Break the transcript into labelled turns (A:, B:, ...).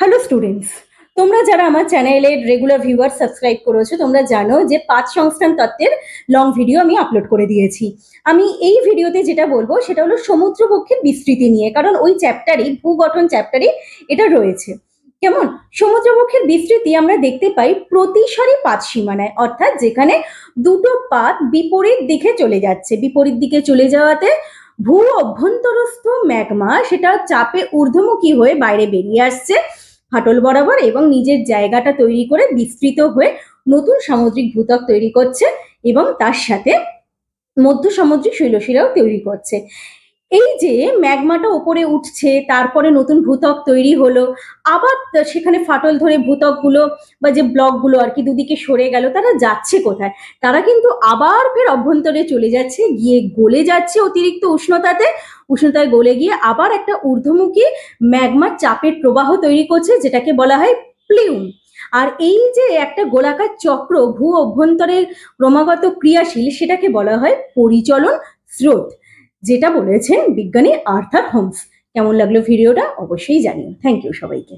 A: Hello students, তোমরা যারা আমার চ্যানেলের রেগুলার ভিউয়ার সাবস্ক্রাইব করেছো তোমরা জানো যে পাঁচ সংস্থান তত্ত্বের লং ভিডিও আমি আপলোড করে দিয়েছি। আমি এই ভিডিওতে যেটা বলবো সেটা হলো সমুদ্রবক্ষের বিস্তৃতি নিয়ে, কারণ ওই চ্যাপ্টারই ভূগঠন চ্যাপ্টারই এটা রয়েছে। কেমন? সমুদ্রবক্ষের বিস্তৃতি আমরা দেখতে পাই প্রতিসারি পাত সীমানায়, অর্থাৎ যেখানে দুটো পাত বিপরীত দিকে চলে যাচ্ছে। বিপরীত দিকে চলে যাওয়াতে ভূ অভ্যন্তরস্থ ম্যাগমা সেটা চাপে ঊর্ধ্বমুখী হয়ে বাইরে বেরিয়ে আসছে ফাটল বরাবর এবং নিজের জায়গাটা তৈরি করে বিস্তৃত হয়ে নতুন সামুদ্রিক ভূত্বক তৈরি করছে এবং তার সাথে মধ্য সামুদ্রিক শৈলশিরাও তৈরি করছে। এই যে ম্যাগমাটা উপরে উঠছে, তারপরে নতুন ভূত্বক তৈরি হলো, আবার সেখানে ফাটল ধরে ভূত্বকগুলো বা যে ব্লকগুলো আর কি দুদিকে সরে গেল, তারা যাচ্ছে কোথায়? তারা কিন্তু আবার ফের অভ্যন্তরে চলে যাচ্ছে, গিয়ে গলে যাচ্ছে অতিরিক্ত উষ্ণতায় গলে গিয়ে আবার একটা ঊর্ধ্বমুখী ম্যাগমার চাপের প্রবাহ তৈরি করছে, যেটাকে বলা হয় প্লিউম। আর এই যে একটা গোলাকার চক্র ভূ অভ্যন্তরের ক্রমাগত ক্রিয়াশীল, সেটাকে বলা হয় পরিচলন স্রোত, যেটা বলেছেন বিজ্ঞানী আর্থার হোমস। কেমন লাগলো ভিডিওটা অবশ্যই জানিও। থ্যাংক ইউ সবাইকে।